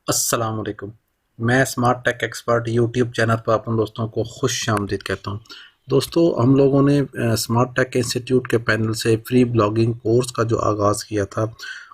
अस्सलाम वालेकुम। मैं smart tech expert YouTube channel पर अपन दोस्तों को खुश आमदीद कहता हूँ। दोस्तों, हम लोगों ने स्मार्ट टेक इंस्टीट्यूट के पैनल से फ्री ब्लॉगिंग कोर्स का जो आगाज़ किया था,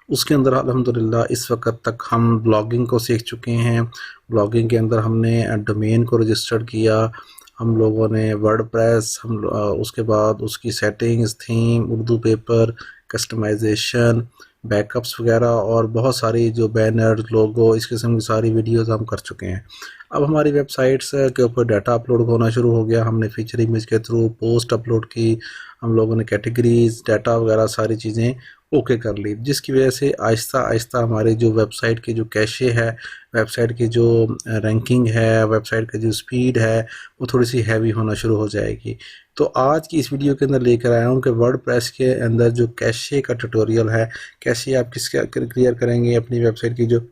उसके अंदर अल्हम्दुलिल्लाह इस वक्त तक हम ब्लॉगिंग को सीख चुके हैं। ब्लॉगिंग के अंदर हमने डोमेन को रजिस्टर्ड किया, हम लोगों ने वर्डप्रेस, उसके बाद उसकी settings, theme, Urdu paper, customization, backups वगैरह और बहुत सारी जो बैनर, लोगो, इस किस्म की सारी वीडियोस हम कर चुके हैं। अब हमारी वेबसाइट्स के ऊपर डाटा अपलोड होना शुरू हो गया। हमने फीचर इमेज के थ्रू पोस्ट अपलोड की, हम लोगों ने कैटेगरीज, डाटा वगैरह सारी चीज़ें ओके कर ली, जिसकी वजह से आहिस्ता आहिस्ता हमारी जो वेबसाइट की जो कैशे है, वेबसाइट की जो रैंकिंग है, वेबसाइट की जो स्पीड है, वो थोड़ी सी हैवी होना शुरू हो जाएगी। तो आज की इस वीडियो के अंदर लेकर आया हूँ कि वर्डप्रेस के अंदर जो कैशे का ट्यूटोरियल है, कैसे आप किसके क्लियर करेंगे, अपनी वेबसाइट की जो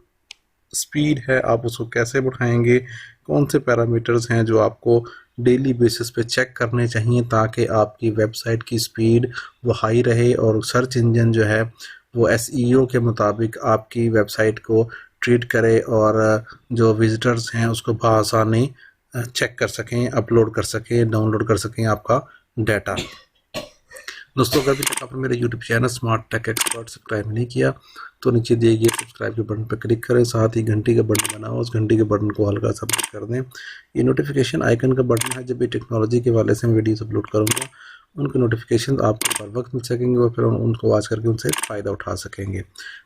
स्पीड है आप उसको कैसे बढ़ाएंगे, कौन से पैरामीटर्स हैं जो आपको डेली बेसिस पे चेक करने चाहिए ताकि आपकी वेबसाइट की स्पीड वो हाई रहे और सर्च इंजन जो है वो एसईओ के मुताबिक आपकी वेबसाइट को ट्रीट करे और जो विजिटर्स हैं उसको बआसानी चेक कर सकें, अपलोड कर सकें, डाउनलोड कर सकें आपका डाटा। दोस्तों, अगर अभी तक आपने मेरे YouTube channel smart tech expert subscribe नहीं किया तो नीचे दिए गए सब्सक्राइब के बटन पर क्लिक करें, साथ ही घंटी का बटन बना हो उस घंटी के बटन को हल्का सा प्रेस कर दें। ये नोटिफिकेशन आइकन का बटन है, जब भी टेक्नोलॉजी के हवाले से मैं वीडियोस अपलोड करूँगा उनके नोटिफिकेशन आपको बर वक्त मिल सकेंगे और फिर उनको वॉच करके उनसे फ़ायदा उठा सकेंगे।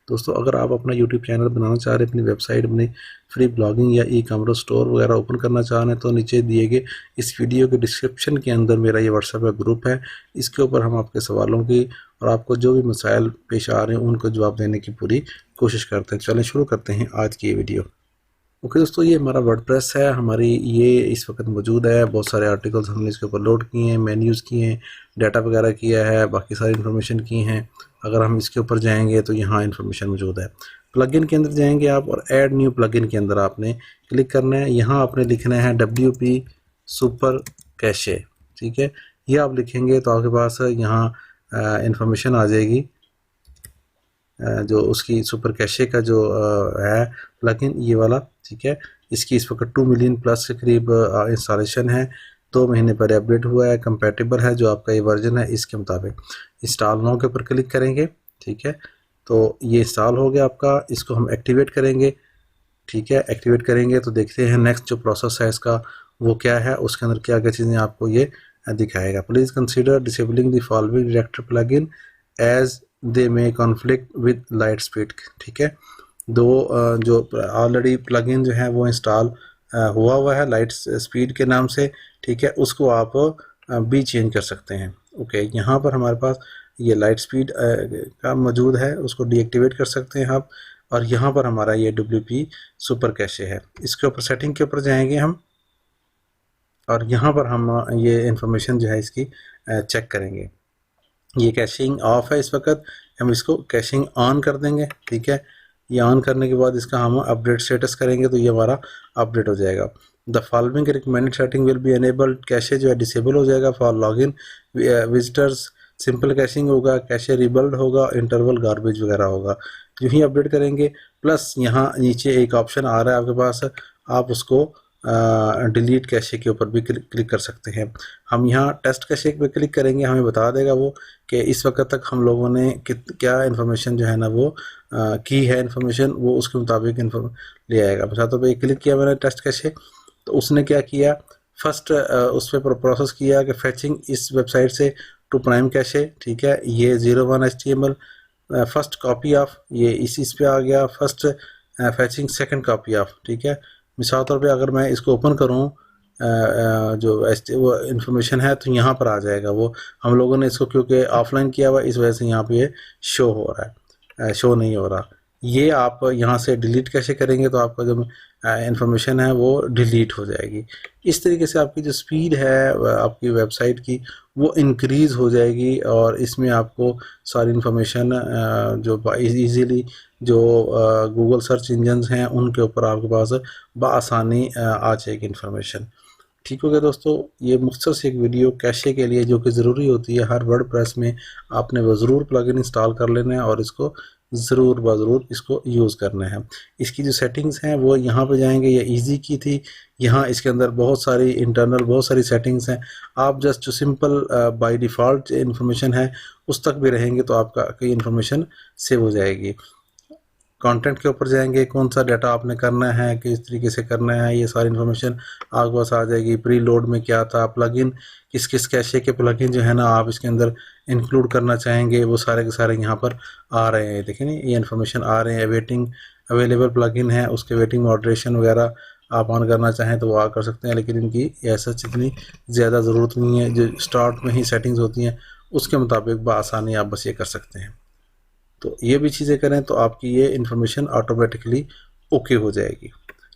दोस्तों, अगर आप अपना यूट्यूब चैनल बनाना चाह रहे हैं, अपनी वेबसाइट, अपनी फ्री ब्लॉगिंग या ई कॉमर्स स्टोर वगैरह ओपन करना चाह रहे हैं, तो नीचे दिए गए इस वीडियो के डिस्क्रिप्शन के अंदर मेरा ये व्हाट्सएप का ग्रुप है। इसके ऊपर हम आपके सवालों की और आपको जो भी मसाइल पेश आ रहे हैं उनको जवाब देने की पूरी कोशिश करते हैं। चलें शुरू करते हैं आज की ये वीडियो। ओके दोस्तों, ये हमारा वर्डप्रेस है, हमारी ये इस वक्त मौजूद है। बहुत सारे आर्टिकल्स हमने इसके ऊपर लोड किए हैं, मेन्यूज़ किए हैं, डाटा वगैरह किया है, बाकी सारी इन्फॉर्मेशन की हैं। अगर हम इसके ऊपर जाएंगे तो यहाँ इन्फॉर्मेशन मौजूद है। प्लगइन के अंदर जाएंगे आप और ऐड न्यू प्लगइन के अंदर आपने क्लिक करना है। यहाँ आपने लिखना है WP सुपर कैशे, ठीक है। ये आप लिखेंगे तो आपके पास यहाँ इन्फॉर्मेशन आ जाएगी, जो उसकी सुपर कैशे का जो है प्लगइन ये वाला, ठीक है। इसकी इस वक्त 2 मिलियन प्लस के करीब इंस्टॉलेशन है, 2 महीने पर अपडेट हुआ है, कंपैटिबल है जो आपका ये वर्जन है इसके मुताबिक। इंस्टॉल नाउ के ऊपर क्लिक करेंगे, ठीक है। तो ये इंस्टॉल हो गया आपका। इसको हम एक्टिवेट करेंगे, ठीक है। एक्टिवेट करेंगे तो देखते हैं नेक्स्ट जो प्रोसेस है इसका वो क्या है, उसके अंदर क्या क्या चीज़ें आपको ये दिखाएगा। Please consider disabling the following director plugin as they may conflict with light speed, ठीक है। दो जो ऑलरेडी प्लगइन जो है वो इंस्टॉल हुआ है लाइट स्पीड के नाम से, ठीक है, उसको आप भी चेंज कर सकते हैं। ओके, यहाँ पर हमारे पास ये लाइट स्पीड का मौजूद है, उसको डीएक्टिवेट कर सकते हैं आप। और यहाँ पर हमारा ये WP सुपर कैशे है। इसके ऊपर सेटिंग के ऊपर जाएंगे हम और यहाँ पर हम ये इंफॉर्मेशन जो है इसकी चेक करेंगे। ये कैशिंग ऑफ है इस वक्त, हम इसको कैशिंग ऑन कर देंगे, ठीक है। ये ऑन करने के बाद इसका हम अपडेट स्टेटस करेंगे तो ये हमारा अपडेट हो जाएगा। The following recommended setting will be enabled, cache जो है डिसेबल हो जाएगा for login visitors, simple caching होगा, कैशे रिबल्ड होगा, इंटरवल गार्बेज वगैरह होगा। जो ही अपडेट करेंगे प्लस यहाँ नीचे एक ऑप्शन आ रहा है आपके पास, आप उसको डिलीट कैशे के ऊपर भी क्लिक कर सकते हैं। हम यहाँ टेस्ट कैशे पे क्लिक करेंगे, हमें बता देगा वो कि इस वक्त तक हम लोगों ने क्या इन्फॉर्मेशन जो है ना वो की है इन्फॉर्मेशन, वो उसके मुताबिक ले आएगा। बता तो भाई क्लिक किया मैंने टेस्ट कैशे, तो उसने क्या किया, फर्स्ट उस पर प्रोसेस किया कि फैचिंग इस वेबसाइट से टू प्राइम कैशे, ठीक है। ये 01 HTML फर्स्ट कॉपी ऑफ, ये इस पे आ गया फर्स्ट फैचिंग सेकंड कॉपी ऑफ, ठीक है। मिसाल तौर पे अगर मैं इसको ओपन करूँ जो वो इन्फॉर्मेशन है तो यहाँ पर आ जाएगा वो। हम लोगों ने इसको क्योंकि ऑफलाइन किया हुआ इस वजह से यहाँ पे ये शो हो रहा है, शो नहीं हो रहा। ये आप यहाँ से डिलीट कैसे करेंगे तो आपका जो इन्फॉर्मेशन है वो डिलीट हो जाएगी। इस तरीके से आपकी जो स्पीड है आपकी वेबसाइट की वो इंक्रीज़ हो जाएगी और इसमें आपको सारी इन्फॉर्मेशन जो इजीली जो गूगल सर्च इंजन्स हैं उनके ऊपर आपके पास बआसानी आ जाएगी इन्फॉर्मेशन। ठीक हो गया दोस्तों, ये मुख्तसर से एक वीडियो कैशे के लिए जो कि ज़रूरी होती है हर वर्डप्रेस में, आपने वो ज़रूर प्लगइन इंस्टॉल कर लेना है और इसको ज़रूर ब ज़रूर इसको यूज़ करना है। इसकी जो सेटिंग्स हैं वो यहाँ पे जाएंगे, ये इजी की थी। यहाँ इसके अंदर बहुत सारी इंटरनल बहुत सारी सेटिंग्स हैं। आप जस्ट जो सिंपल बाय डिफ़ॉल्ट इंफॉर्मेशन है उस तक भी रहेंगे तो आपका की इंफॉर्मेशन सेव हो जाएगी। कंटेंट के ऊपर जाएंगे, कौन सा डाटा आपने करना है, किस तरीके से करना है, ये सारी इन्फॉर्मेशन आपके पास आ जाएगी। प्री लोड में क्या था, प्लगइन किस किस कैशे के प्लगइन जो है ना आप इसके अंदर इंक्लूड करना चाहेंगे, वो सारे के सारे यहाँ पर आ रहे हैं। देखिए नहीं, ये इन्फॉर्मेशन आ रहे हैं। वेटिंग अवेलेबल प्लगइन है, उसके वेटिंग मॉडरेशन वगैरह आप ऑन करना चाहें तो वो आ कर सकते हैं, लेकिन इनकी ऐसा इतनी ज़्यादा ज़रूरत नहीं है। जो स्टार्ट में ही सेटिंग्स होती हैं उसके मुताबिक बआसानी आप बस ये कर सकते हैं। तो ये भी चीज़ें करें तो आपकी ये इन्फॉर्मेशन ऑटोमेटिकली ओके हो जाएगी।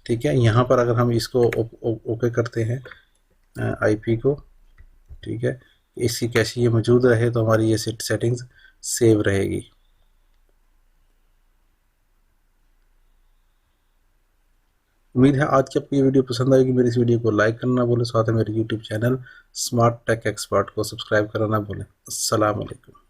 ठीक है, यहाँ पर अगर हम इसको ओके करते हैं आईपी को, ठीक है, इसकी कैसे ये मौजूद रहे तो हमारी ये सेटिंग्स सेव रहेगी। उम्मीद है आज की आपको ये वीडियो पसंद आएगी। मेरी इस वीडियो को लाइक करना ना भूलें, साथ में मेरे YouTube channel smart tech expert को सब्सक्राइब करना ना भूलें। अस्सलाम वालेकुम।